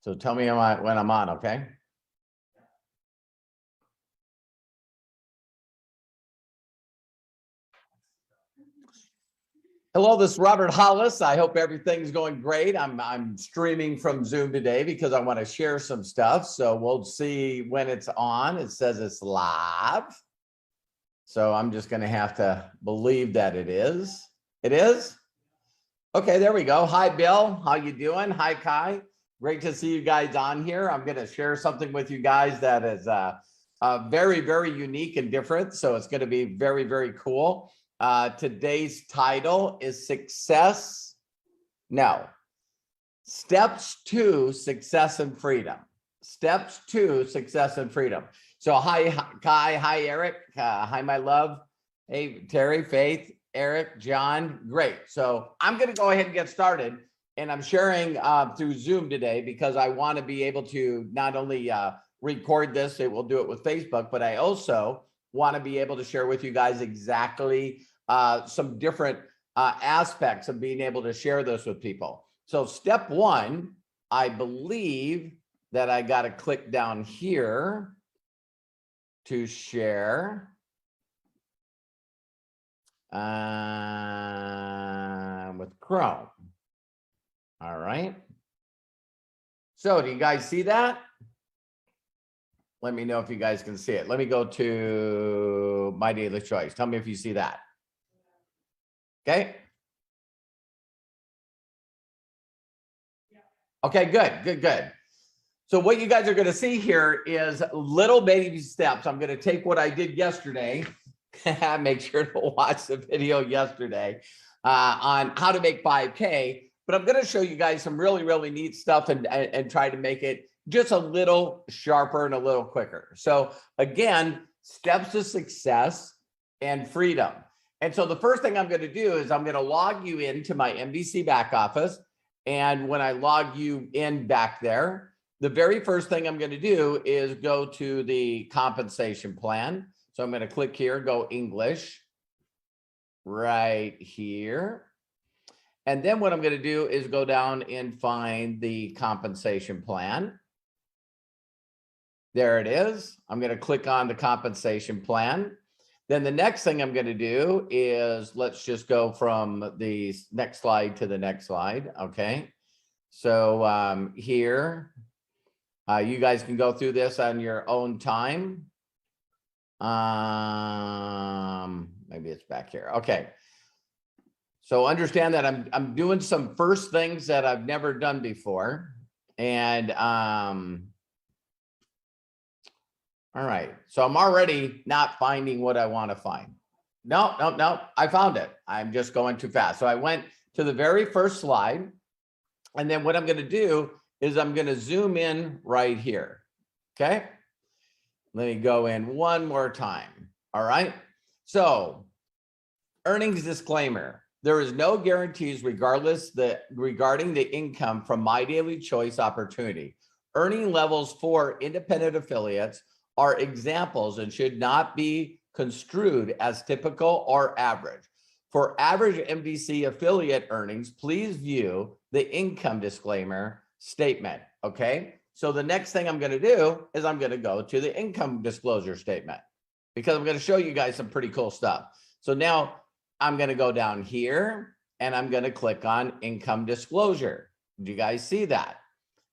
So tell me when I'm on, okay? Hello, this is Robert Hollis. I hope everything's going great. I'm streaming from Zoom today because I want to share some stuff. So we'll see when it's on. It says it's live. So I'm just going to have to believe that it is. It is? Okay, there we go. Hi, Bill. How you doing? Hi, Kai. Great to see you guys on here. I'm going to share something with you guys that is very, very unique and different. So it's going to be very, very cool. Today's title is Steps to Success and Freedom. Steps to Success and Freedom. So hi, Kai. Hi, Eric. Hi, my love. Hey, Terry, Faith, Eric, John. Great. So I'm going to go ahead and get started. And I'm sharing through Zoom today because I want to be able to not only record this, we'll do it with Facebook, but I also want to be able to share with you guys exactly some different aspects of being able to share this with people. So step one, I believe that I got to click down here to share. With Chrome. All right. So do you guys see that? Let me know if you guys can see it. Let me go to My Daily Choice. Tell me if you see that. Okay. Okay, good. So what you guys are going to see here is little baby steps. I'm going to take what I did yesterday. Make sure to watch the video yesterday on how to make 5K. But I'm going to show you guys some really, really neat stuff and try to make it just a little sharper and a little quicker. So again, steps to success and freedom. And so the first thing I'm going to do is I'm going to log you into my MBC back office. And when I log you in back there, the very first thing I'm going to do is go to the compensation plan. So I'm going to click here, go English right here. And then what I'm going to do is go down and find the compensation plan. There it is. I'm going to click on the compensation plan. Then the next thing I'm going to do is let's just go from the next slide to the next slide. Okay. So here, you guys can go through this on your own time. Maybe it's back here. Okay. So understand that I'm doing some first things that I've never done before. And all right. So I'm already not finding what I want to find. No. I found it. I'm just going too fast. So I went to the very first slide. And then what I'm going to do is I'm going to zoom in right here. Okay. Let me go in one more time. All right. So earnings disclaimer. There is no guarantees regarding the income from My Daily Choice opportunity. Earning levels for independent affiliates are examples and should not be construed as typical or average. For average MDC affiliate earnings, please view the income disclaimer statement. Okay. So the next thing I'm going to do is I'm going to go to the income disclosure statement because I'm going to show you guys some pretty cool stuff. So now I'm going to go down here and I'm going to click on income disclosure. Do you guys see that?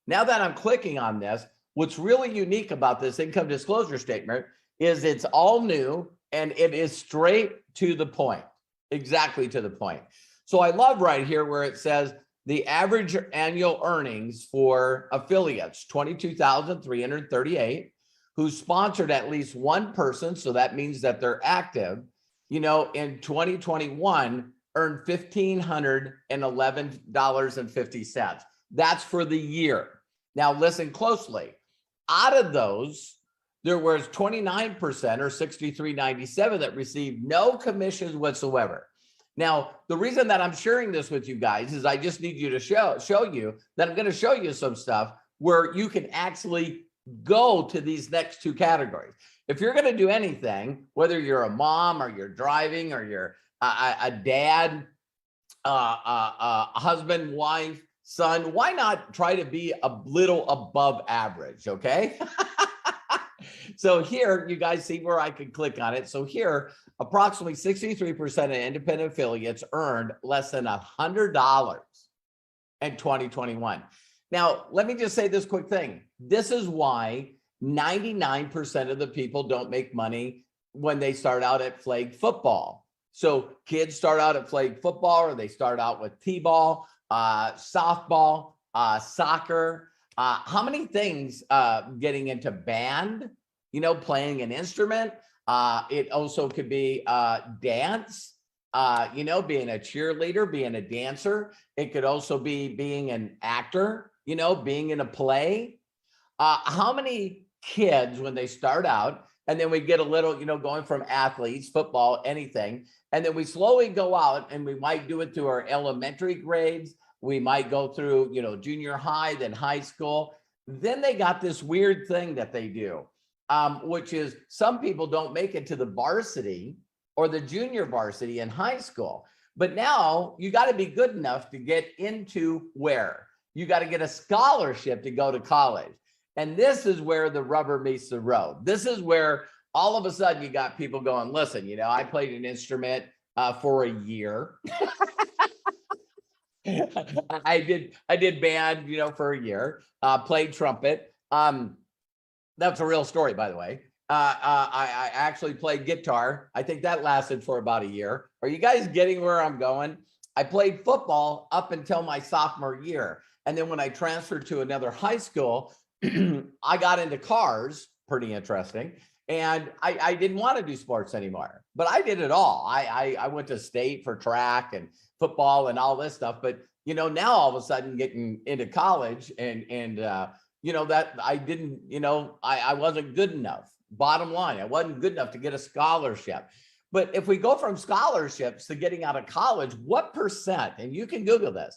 Now that I'm clicking on this, what's really unique about this income disclosure statement is it's all new and it is straight to the point, exactly to the point. So I love right here where it says the average annual earnings for affiliates, 22,338, who sponsored at least one person. So that means that they're active, in 2021 earned $1,511.50. That's for the year. Now listen closely. Out of those, there was 29% or 6,397 that received no commissions whatsoever. Now, the reason that I'm sharing this with you guys is I just need you to show you that I'm going to show you some stuff where you can actually go to these next two categories. If you're going to do anything, whether you're a mom or you're driving or you're a dad, a husband, wife, son, why not try to be a little above average, okay? So here, you guys see where I can click on it. So here, approximately 63% of independent affiliates earned less than $100 in 2021. Now, let me just say this quick thing. This is why 99% of the people don't make money when they start out at flag football. So kids start out at flag football, or they start out with t-ball, softball, soccer, how many things, getting into band, playing an instrument. It also could be dance, being a cheerleader, being a dancer. It could also be being an actor, being in a play. How many kids, when they start out, and then we get a little, going from athletes, football, anything, and then we slowly go out, and we might do it through our elementary grades. We might go through, junior high, then high school. Then they got this weird thing that they do, which is some people don't make it to the varsity or the junior varsity in high school. But now you got to be good enough to get into where? You got to get a scholarship to go to college. And this is where the rubber meets the road. This is where all of a sudden you got people going, listen, I played an instrument for a year. I did band, for a year, played trumpet. That's a real story, by the way. I actually played guitar. I think that lasted for about a year. Are you guys getting where I'm going? I played football up until my sophomore year. And then when I transferred to another high school, I got into cars, pretty interesting. And I didn't want to do sports anymore, but I did it all. I went to state for track and football and all this stuff. But, now all of a sudden getting into college and that I didn't, I wasn't good enough. Bottom line, I wasn't good enough to get a scholarship. But if we go from scholarships to getting out of college, what percent, and you can Google this,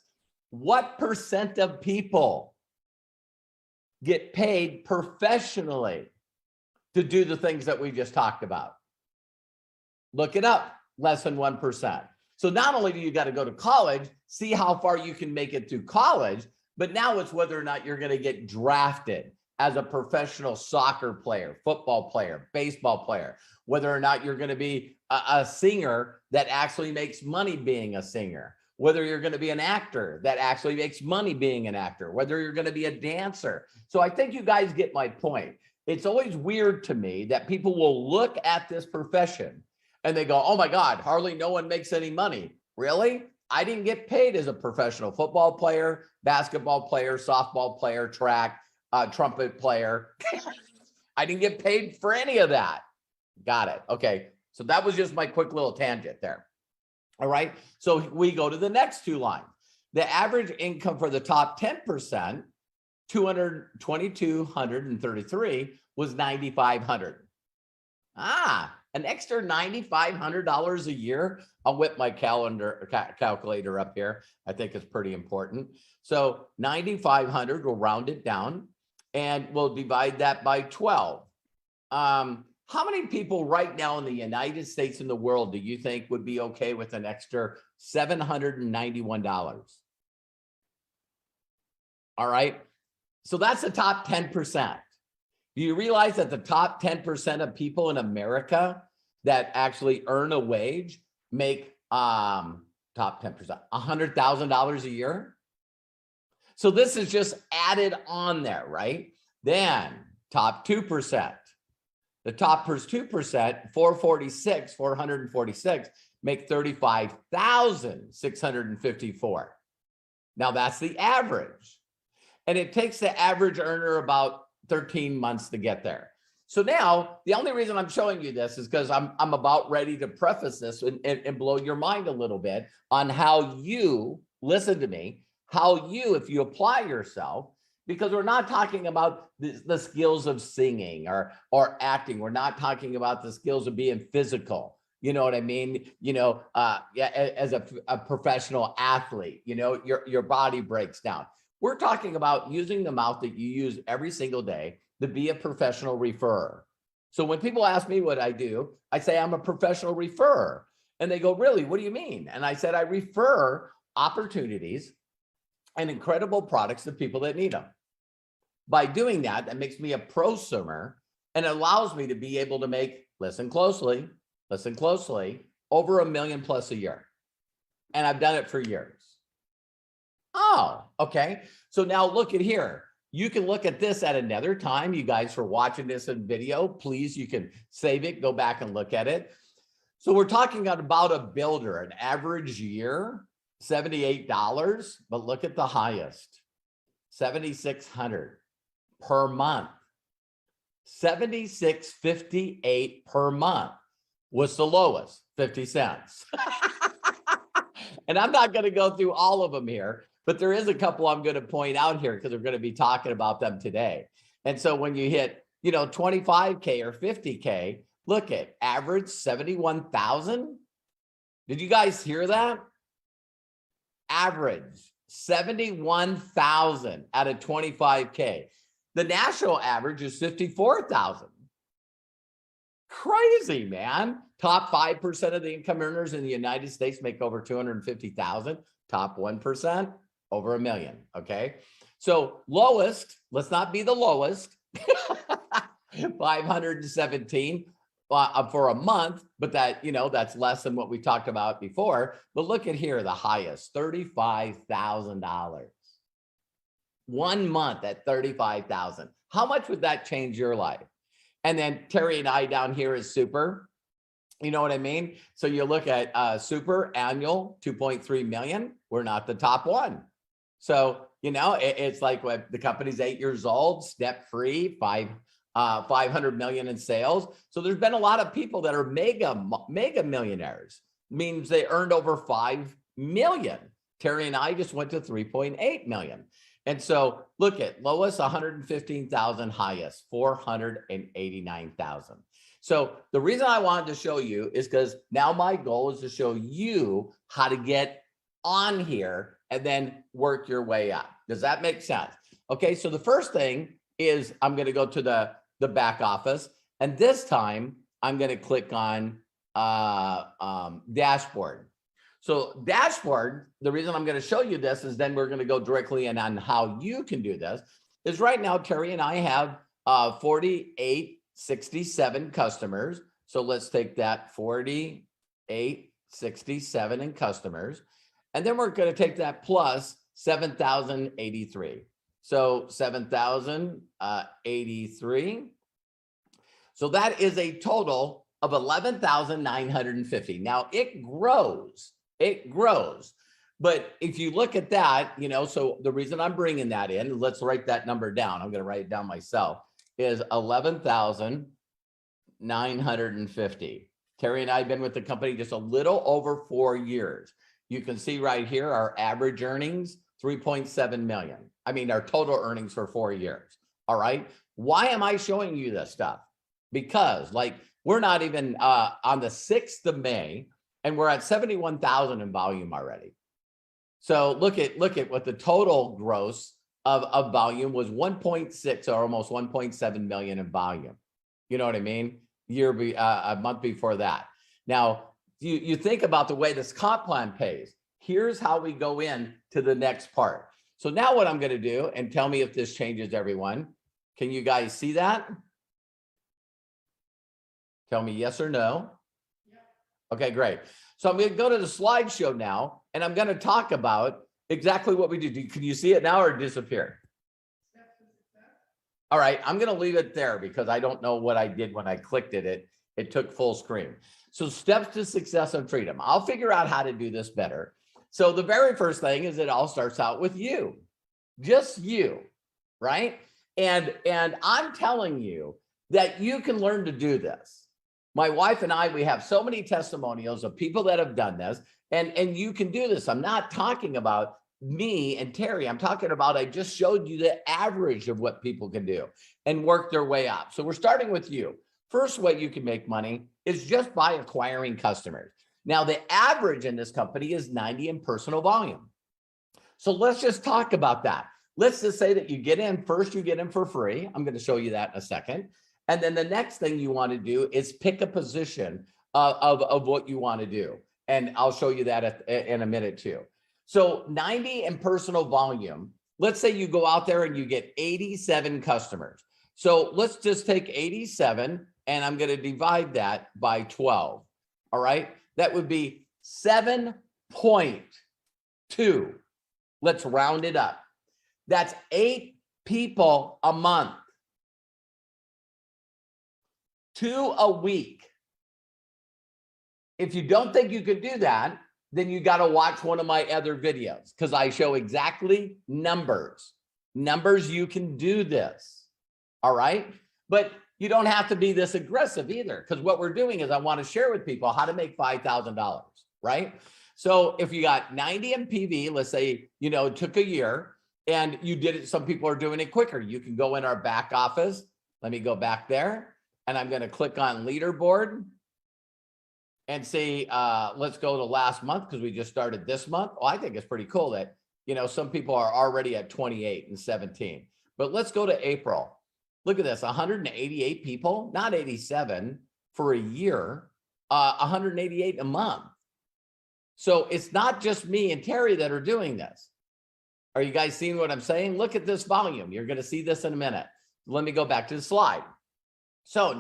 what percent of people get paid professionally to do the things that we just talked about? Look it up, less than 1%. So not only do you got to go to college, see how far you can make it through college, but now it's whether or not you're going to get drafted as a professional soccer player, football player, baseball player, whether or not you're going to be a singer that actually makes money being a singer, whether you're going to be an actor that actually makes money being an actor, whether you're going to be a dancer. So I think you guys get my point. It's always weird to me that people will look at this profession and they go, oh my God, hardly no one makes any money. Really? I didn't get paid as a professional football player, basketball player, softball player, track, trumpet player. I didn't get paid for any of that. Got it. Okay. So that was just my quick little tangent there. All right. So we go to the next two lines. The average income for the top 10%, 2,233 was $9,500. An extra $9,500 a year. I'll whip my calculator up here. I think it's pretty important. So 9,500, we'll round it down and we'll divide that by 12. How many people right now in the United States and the world do you think would be okay with an extra $791? All right. So that's the top 10%. Do you realize that the top 10% of people in America that actually earn a wage make top 10%, $100,000 a year? So this is just added on there, right? Then top 2%. The top 2%, 446, make $35,654. Now that's the average. And it takes the average earner about 13 months to get there. So now the only reason I'm showing you this is because I'm about ready to preface this and blow your mind a little bit on how you, listen to me, how you, if you apply yourself, because we're not talking about the skills of singing or acting. We're not talking about the skills of being physical. You know what I mean? As a professional athlete, your body breaks down. We're talking about using the mouth that you use every single day to be a professional referrer. So when people ask me what I do, I say I'm a professional referrer. And they go, really, what do you mean? And I said, I refer opportunities and incredible products to people that need them. By doing that, that makes me a prosumer and allows me to be able to make, listen closely, over $1 million plus a year. And I've done it for years. Oh, okay. So now look at here. You can look at this at another time. You guys for watching this in video, please, you can save it, go back and look at it. So we're talking about a builder, an average year, $78, but look at the highest, $7,600 per month. $76.58 per month was the lowest, 50 cents. And I'm not going to go through all of them here, but there is a couple I'm going to point out here because we're going to be talking about them today. And so when you hit, 25K or 50K, look at average 71,000. Did you guys hear that? Average 71,000 out of 25K. The national average is 54,000. Crazy, man. Top 5% of the income earners in the United States make over 250,000. Top 1%, over $1 million. Okay. So lowest, let's not be the lowest, 517 for a month, but that, that's less than what we talked about before. But look at here, the highest, $35,000. 1 month at 35,000. How much would that change your life? And then Terry and I down here is super. You know what I mean? So you look at super annual 2.3 million. We're not the top one. So, it's like what the company's 8 years old, step free, 500 million in sales. So there's been a lot of people that are mega millionaires. Means they earned over 5 million. Terry and I just went to 3.8 million. And so look at lowest 115,000, highest 489,000. So the reason I wanted to show you is because now my goal is to show you how to get on here and then work your way up. Does that make sense? Okay, so the first thing is I'm going to go to the back office, and this time I'm going to click on dashboard. So dashboard, the reason I'm going to show you this is then we're going to go directly in on how you can do this. Is right now, Terry and I have 4867 customers. So let's take that 4867 in customers. And then we're going to take that plus 7,083. So 7,083. So that is a total of 11,950. Now it grows. But if you look at that, so the reason I'm bringing that in, let's write that number down. I'm going to write it down myself, is 11,950. Terry and I have been with the company just a little over 4 years. You can see right here, our average earnings, 3.7 million. I mean, our total earnings for 4 years. All right. Why am I showing you this stuff? Because we're not even on the 6th of May, and we're at 71,000 in volume already. So look at what the total gross of volume was, 1.6 or almost 1.7 million in volume. You know what I mean? A month before that. Now you think about the way this comp plan pays. Here's how we go in to the next part. So now what I'm going to do, and tell me if this changes, everyone. Can you guys see that? Tell me yes or no. Okay, great. So I'm going to go to the slideshow now, and I'm going to talk about exactly what we do. Can you see it now or disappear? All right, I'm going to leave it there because I don't know what I did when I clicked it. It took full screen. So steps to success and freedom. I'll figure out how to do this better. So the very first thing is it all starts out with you, just you, right? And I'm telling you that you can learn to do this. My wife and I, we have so many testimonials of people that have done this, and you can do this. I'm not talking about me and Terry. I'm talking about, I just showed you the average of what people can do and work their way up. So we're starting with you. First way you can make money is just by acquiring customers. Now, the average in this company is 90 in personal volume. So let's just talk about that. Let's just say that you get in first, you get in for free. I'm going to show you that in a second. And then the next thing you want to do is pick a position of what you want to do. And I'll show you that in a minute too. So 90 in personal volume. Let's say you go out there and you get 87 customers. So let's just take 87 and I'm going to divide that by 12. All right. That would be 7.2. Let's round it up. That's 8 people a month. 2 a week. If you don't think you could do that, then you got to watch one of my other videos because I show exactly numbers you can do this. All right. But you don't have to be this aggressive either, because what we're doing is I want to share with people how to make $5,000, right? So if you got 90 in PV, let's say, it took a year and you did it. Some people are doing it quicker. You can go in our back office. Let me go back there and I'm going to click on leaderboard and see, let's go to last month because we just started this month. Well, I think it's pretty cool that, some people are already at 28 and 17, but let's go to April. Look at this, 188 people, not 87 for a year, 188 a month. So it's not just me and Terry that are doing this. Are you guys seeing what I'm saying? Look at this volume. You're going to see this in a minute. Let me go back to the slide. So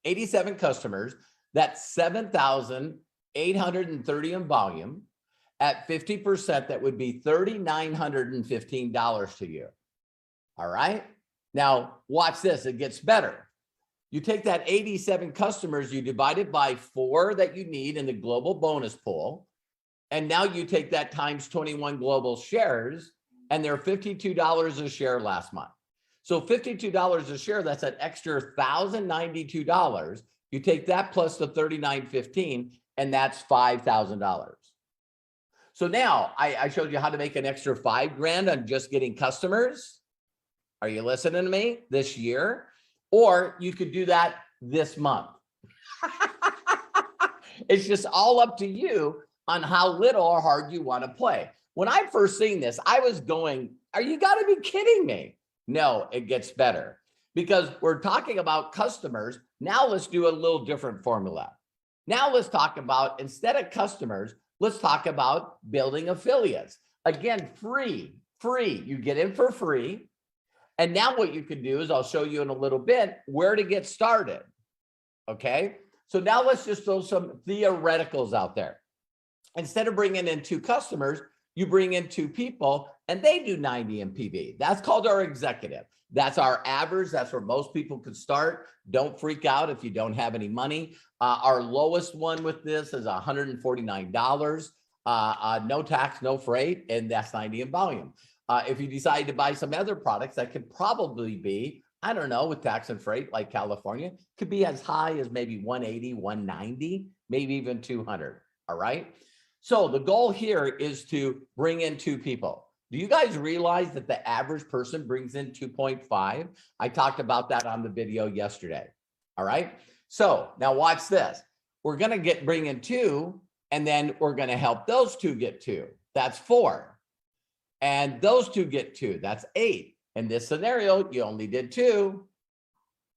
87 customers, that's 7,830 in volume. At 50%, that would be $3,915 to you. All right. Now, watch this. It gets better. You take that 87 customers, you divide it by 4 that you need in the global bonus pool. And now you take that times 21 global shares, and they're $52 a share last month. So $52 a share, that's an extra $1,092. You take that plus the $3,915, and that's $5,000. So now I showed you how to make an extra $5,000 on just getting customers. Are you listening to me this year? Or you could do that this month. It's just all up to you on how little or hard you want to play. When I first seen this, I was going, you got to be kidding me. No, it gets better because we're talking about customers. Now let's do a little different formula. Now let's talk about, instead of customers, let's talk about building affiliates. Again, free. You get in for free. And now what you can do is I'll show you in a little bit where to get started. Okay. So now let's just throw some theoreticals out there. Instead of bringing in 2 customers, you bring in 2 people and they do 90 in PV. That's called our executive. That's our average. That's where most people could start. Don't freak out if you don't have any money. Our lowest one with this is $149. No tax, no freight, and that's 90 in volume. If you decide to buy some other products, that could probably be, I don't know, with tax and freight like California, could be as high as maybe 180, 190, maybe even 200. All right. So the goal here is to bring in 2 people. Do you guys realize that the average person brings in 2.5? I talked about that on the video yesterday. All right. So now watch this. We're going to bring in 2, and then we're going to help those 2 get 2. That's 4. And those 2 get 2. That's 8. In this scenario, you only did 2.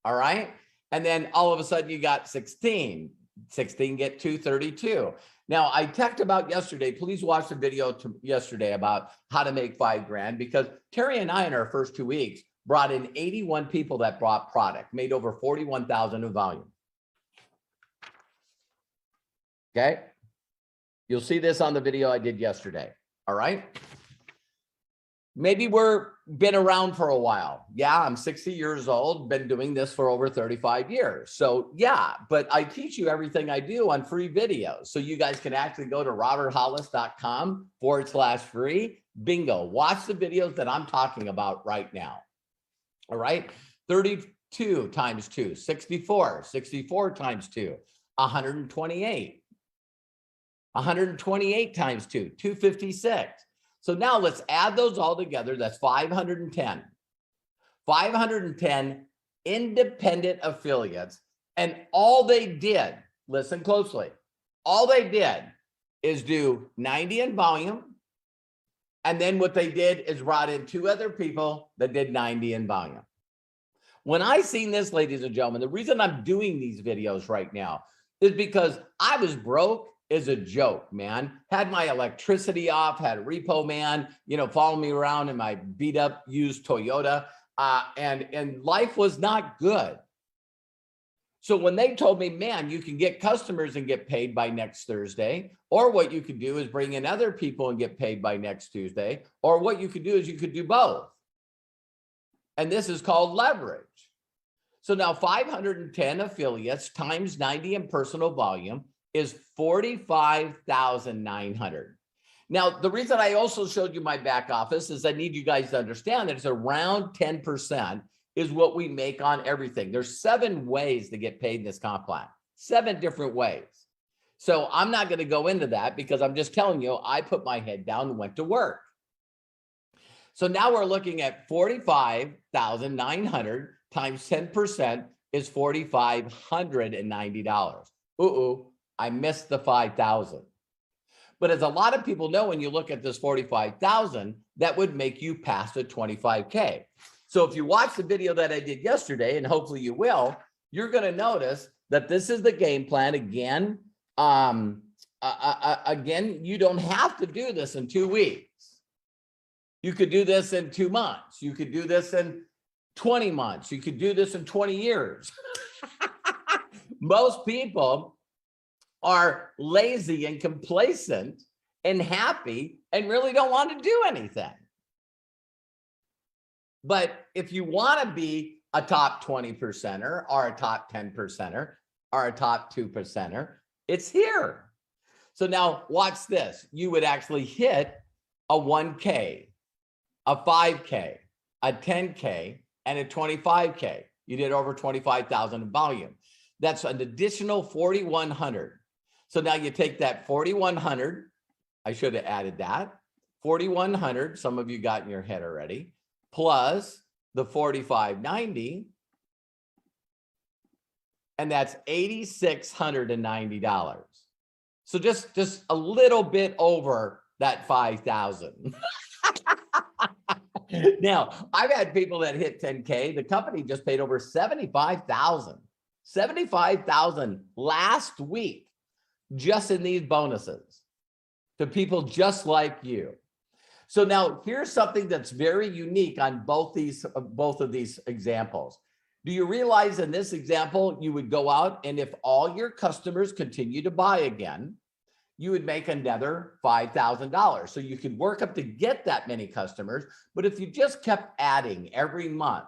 All right. And then all of a sudden you got 16. 16 get 2, 32. Now I talked about yesterday, please watch the video yesterday about how to make $5,000, because Terry and I in our first 2 weeks brought in 81 people that bought product, made over 41,000 in volume. Okay. You'll see this on the video I did yesterday. All right. Maybe we're been around for a while. Yeah, I'm 60 years old, been doing this for over 35 years. So yeah, but I teach you everything I do on free videos. So you guys can actually go to roberthollis.com/free. Bingo. Watch the videos that I'm talking about right now. All right. 32 times 2, 64, 64 times 2, 128. 128 times 2, 256. So now let's add those all together. That's 510. 510 independent affiliates. And all they did, listen closely, all they did is do 90 in volume. And then what they did is brought in 2 other people that did 90 in volume. When I seen this, ladies and gentlemen, the reason I'm doing these videos right now is because I was broke is a joke, man. Had my electricity off, had a repo man, follow me around in my beat up used Toyota. And life was not good. So when they told me, man, you can get customers and get paid by next Thursday, or what you could do is bring in other people and get paid by next Tuesday, or what you could do is you could do both. And this is called leverage. So now 510 affiliates times 90 in personal volume is 45,900. Now, the reason I also showed you my back office is I need you guys to understand that it's around 10% is what we make on everything. There's 7 ways to get paid in this comp plan, 7 different ways. So I'm not going to go into that because I'm just telling you, I put my head down and went to work. So now we're looking at 45,900 times 10% is $4,590. I missed the 5,000. But as a lot of people know, when you look at this 45,000, that would make you pass the 25K. So if you watch the video that I did yesterday, and hopefully you will, you're going to notice that this is the game plan. Again, you don't have to do this in 2 weeks. You could do this in 2 months. You could do this in 20 months. You could do this in 20 years. Most people are lazy and complacent and happy and really don't want to do anything. But if you want to be a top 20%er or a top 10%er or a top 2%er, it's here. So now watch this. You would actually hit a 1K, a 5K, a 10K, and a 25K. You did over 25,000 in volume. That's an additional 4,100. So now you take that 4,100. I should have added that. 4,100, some of you got in your head already, plus the 4,590. And that's $8,690. So just a little bit over that 5,000. Now, I've had people that hit 10K. The company just paid over 75,000. 75,000 last week, just in these bonuses to people just like you. So now here's something that's very unique on both of these examples. Do you realize in this example, you would go out and if all your customers continue to buy again, you would make another $5,000. So you could work up to get that many customers. But if you just kept adding every month,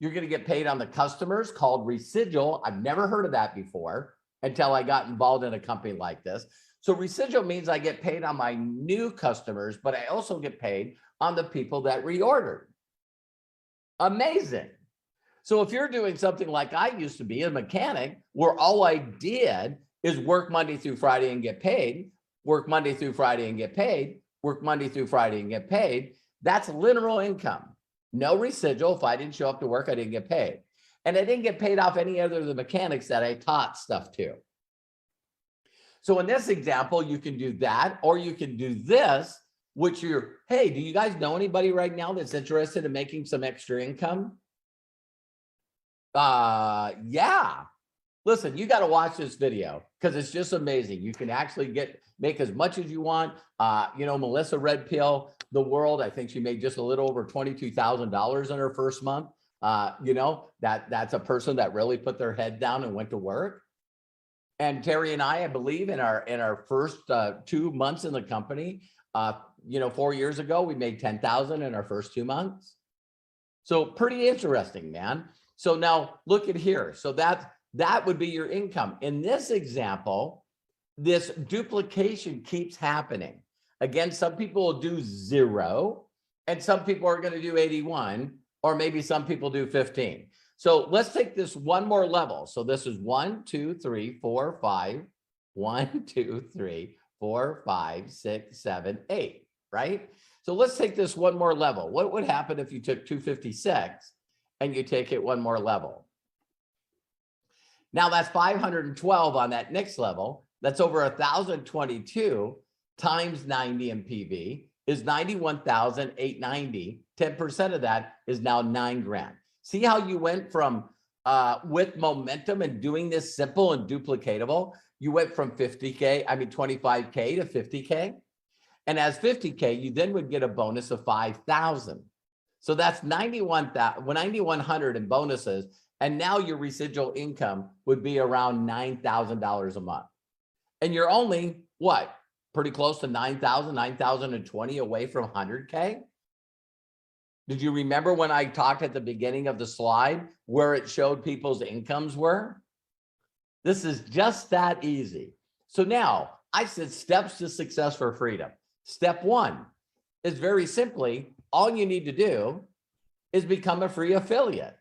you're going to get paid on the customers called residual. I've never heard of that before until I got involved in a company like this. So residual means I get paid on my new customers, but I also get paid on the people that reordered. Amazing. So if you're doing something like I used to be, a mechanic, where all I did is work Monday through Friday and get paid, work Monday through Friday and get paid, work Monday through Friday and get paid, that's literal income. No residual. If I didn't show up to work, I didn't get paid. And I didn't get paid off any other of the mechanics that I taught stuff to. So in this example, you can do that, or you can do this, which you're, hey, do you guys know anybody right now that's interested in making some extra income? Yeah. Listen, you got to watch this video because it's just amazing. You can actually make as much as you want. Melissa Red Pill, the world, I think she made just a little over $22,000 in her first month. That's a person that really put their head down and went to work. And Terry and I believe in our first 2 months in the company, 4 years ago, we made 10,000 in our first 2 months. So pretty interesting, man. So now look at here. So that would be your income. In this example, this duplication keeps happening. Again, some people will do 0, and some people are going to do 81, or maybe some people do 15. So let's take this one more level. So this is 1, 2, 3, 4, 5, 1, 2, 3, 4, 5, 6, 7, 8, right? So let's take this one more level. What would happen if you took 256 and you take it one more level? Now that's 512 on that next level. That's over 1,022 times 90 in PV is 91,890. 10% of that is now $9,000. See how you went from with momentum and doing this simple and duplicatable you went from 50K, I mean 25K to 50K. And as 50K, you then would get a bonus of 5,000. So that's 9,100 in bonuses. And now your residual income would be around $9,000 a month. And you're only what? Pretty close to 9,000, 9,020 away from 100K. Did you remember when I talked at the beginning of the slide where it showed people's incomes were? This is just that easy. So now I said steps to success for freedom. Step one is very simply, all you need to do is become a free affiliate.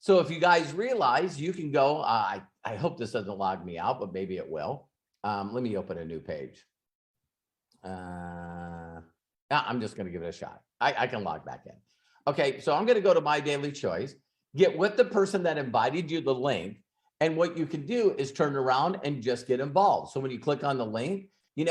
So if you guys realize, you can go, I hope this doesn't log me out, but maybe it will. Let me open a new page. I'm just going to give it a shot. I can log back in. Okay, so I'm going to go to My Daily Choice, get with the person that invited you the link. And what you can do is turn around and just get involved. So when you click on the link, you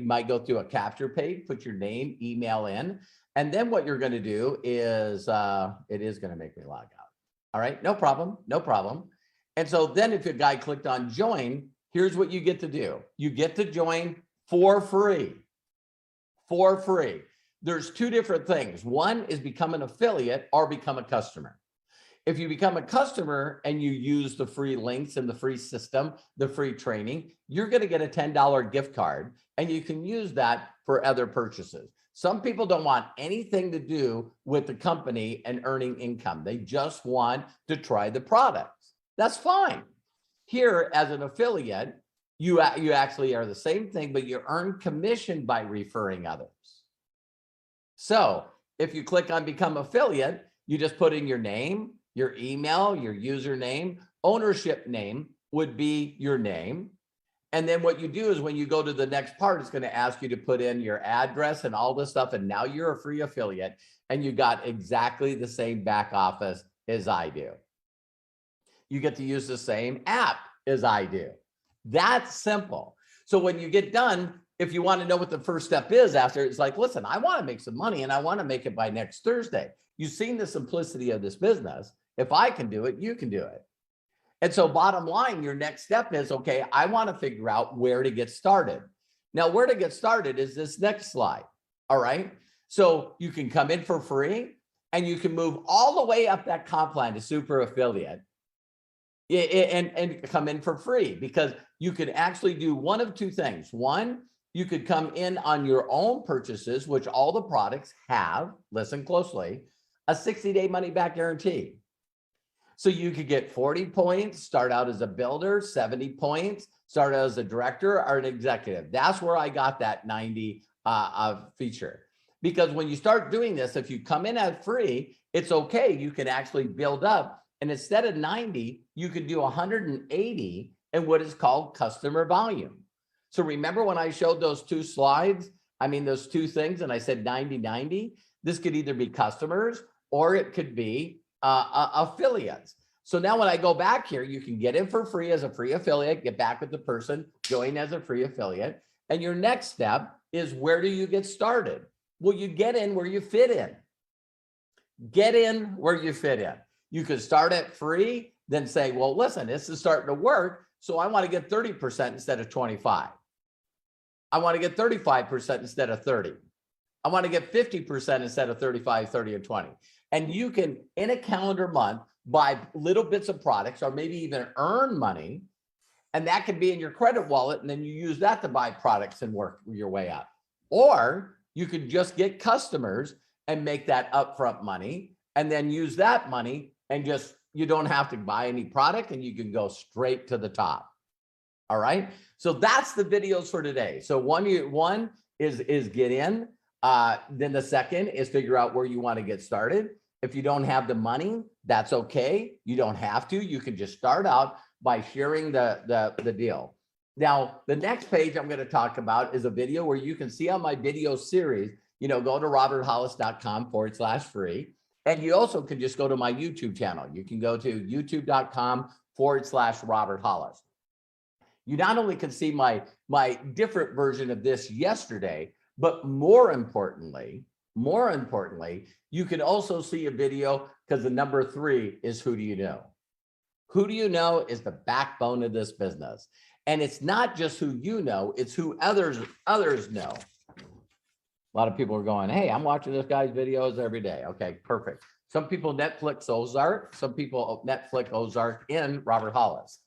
might go through a capture page, put your name, email in. And then what you're going to do is, it is going to make me log out. All right, no problem, no problem. And so then if your guy clicked on join, here's what you get to do. You get to join for free, for free. There's two different things. One is become an affiliate or become a customer. If you become a customer and you use the free links and the free system, the free training, you're going to get a $10 gift card and you can use that for other purchases. Some people don't want anything to do with the company and earning income. They just want to try the products. That's fine. Here, as an affiliate, you actually are the same thing, but you earn commission by referring others. So if you click on Become Affiliate, you just put in your name, your email, your username, ownership name would be your name. And then what you do is when you go to the next part, it's going to ask you to put in your address and all this stuff. And now you're a free affiliate and you got exactly the same back office as I do. You get to use the same app as I do. That's simple. So when you get done, if you want to know what the first step is after, it's like, listen, I want to make some money and I want to make it by next Thursday. You've seen the simplicity of this business. If I can do it, you can do it. And so bottom line, your next step is, okay, I want to figure out where to get started. Now, where to get started is this next slide. All right. So you can come in for free and you can move all the way up that comp line to super affiliate and come in for free, because you could actually do one of two things. One, you could come in on your own purchases, which all the products have, listen closely, a 60-day money back guarantee. So you could get 40 points, start out as a builder, 70 points, start out as a director or an executive. That's where I got that 90 feature. Because when you start doing this, if you come in at free, it's okay. You can actually build up. And instead of 90, you could do 180 in what is called customer volume. So remember when I showed those two slides, those two things, and I said 90-90, this could either be customers or it could be affiliates. So now when I go back here, you can get in for free as a free affiliate, get back with the person, join as a free affiliate. And your next step is, where do you get started? Well, you get in where you fit in. Get in where you fit in. You could start at free, then say, well, listen, this is starting to work. So I want to get 30% instead of 25. I want to get 35% instead of 30. I want to get 50% instead of 35, 30, and 20. And you can, in a calendar month, buy little bits of products or maybe even earn money. And that could be in your credit wallet. And then you use that to buy products and work your way up. Or you could just get customers and make that upfront money and then use that money and just, you don't have to buy any product and you can go straight to the top. All right. So that's the videos for today. So one is get in. Then the second is figure out where you want to get started. If you don't have the money, that's okay. You don't have to. You can just start out by sharing the deal. Now, the next page I'm going to talk about is a video where you can see on my video series, go to roberthollis.com/free. And you also can just go to my YouTube channel. You can go to youtube.com/Robert Hollis. You not only can see my different version of this yesterday, but more importantly, you can also see a video, because the number 3 is, who do you know? Who do you know is the backbone of this business. And it's not just who you know, it's who others know. A lot of people are going, hey, I'm watching this guy's videos every day. Okay, perfect. Some people Netflix Ozark, some people Netflix Ozark in Robert Hollis.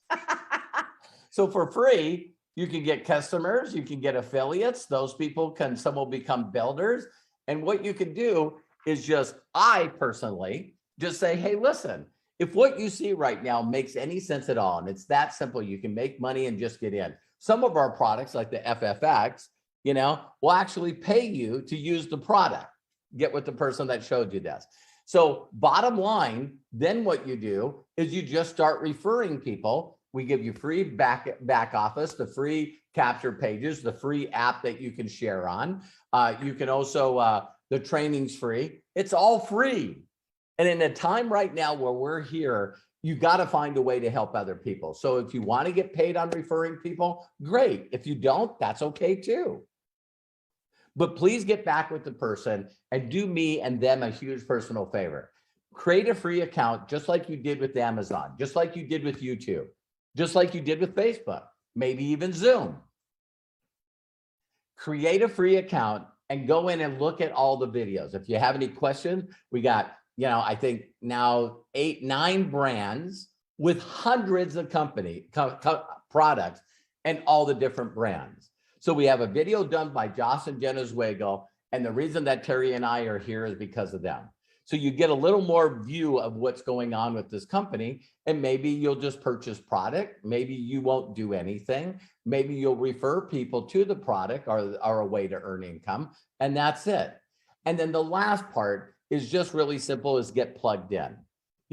So for free, you can get customers, you can get affiliates. Those people can, some will become builders. And what you can do is just, I personally just say, hey, listen, if what you see right now makes any sense at all, and it's that simple, you can make money and just get in. Some of our products like the FFX, will actually pay you to use the product. Get with the person that showed you this. So bottom line, then what you do is you just start referring people. We give you free back office, the free capture pages, the free app that you can share on. You can also, the training's free. It's all free. And in a time right now where we're here, you got to find a way to help other people. So if you want to get paid on referring people, great. If you don't, that's okay too. But please get back with the person and do me and them a huge personal favor. Create a free account just like you did with Amazon, just like you did with YouTube, just like you did with Facebook, maybe even Zoom. Create a free account and go in and look at all the videos. If you have any questions, we got, I think now 8, 9 brands with hundreds of products and all the different brands. So we have a video done by Joss and Jenna Zwagel, and the reason that Terry and I are here is because of them. So you get a little more view of what's going on with this company, and maybe you'll just purchase product. Maybe you won't do anything. Maybe you'll refer people to the product or a way to earn income, and that's it. And then the last part is just really simple, is get plugged in.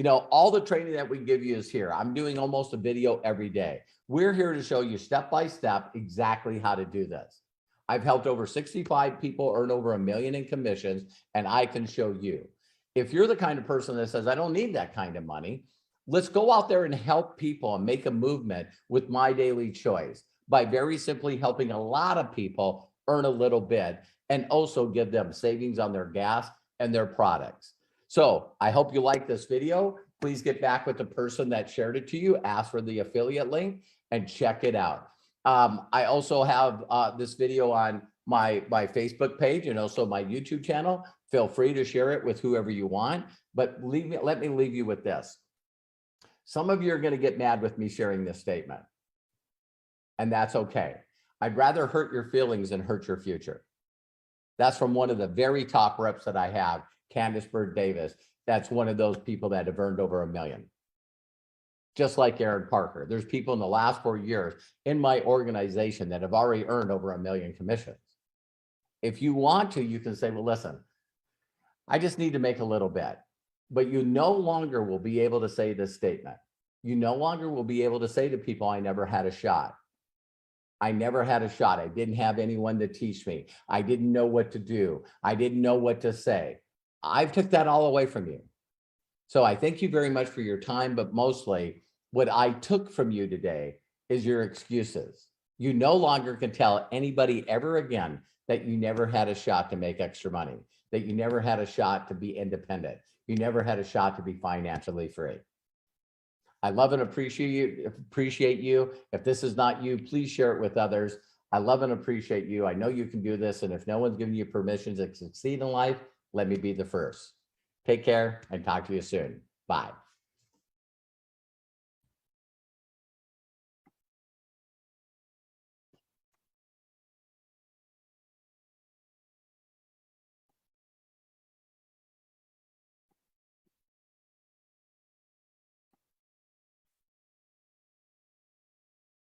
All the training that we give you is here. I'm doing almost a video every day. We're here to show you step by step exactly how to do this. I've helped over 65 people earn over $1 million in commissions, and I can show you. If you're the kind of person that says, I don't need that kind of money, let's go out there and help people and make a movement with My Daily Choice by very simply helping a lot of people earn a little bit and also give them savings on their gas and their products. So I hope you like this video. Please get back with the person that shared it to you, ask for the affiliate link and check it out. I also have this video on my Facebook page and also my YouTube channel. Feel free to share it with whoever you want, but let me leave you with this. Some of you are going to get mad with me sharing this statement, and that's okay. I'd rather hurt your feelings than hurt your future. That's from one of the very top reps that I have, Candace Bird Davis. That's one of those people that have earned over $1 million. Just like Aaron Parker. There's people in the last 4 years in my organization that have already earned over $1 million commissions. If you want to, you can say, well, listen, I just need to make a little bit. But you no longer will be able to say this statement. You no longer will be able to say to people, I never had a shot. I never had a shot. I didn't have anyone to teach me. I didn't know what to do. I didn't know what to say. I've took that all away from you. So I thank you very much for your time, but mostly what I took from you today is your excuses. You no longer can tell anybody ever again that you never had a shot to make extra money, that you never had a shot to be independent. You never had a shot to be financially free. I love and appreciate you. If this is not you, please share it with others. I love and appreciate you. I know you can do this. And if no one's giving you permission to succeed in life, let me be the first. Take care and talk to you soon. Bye.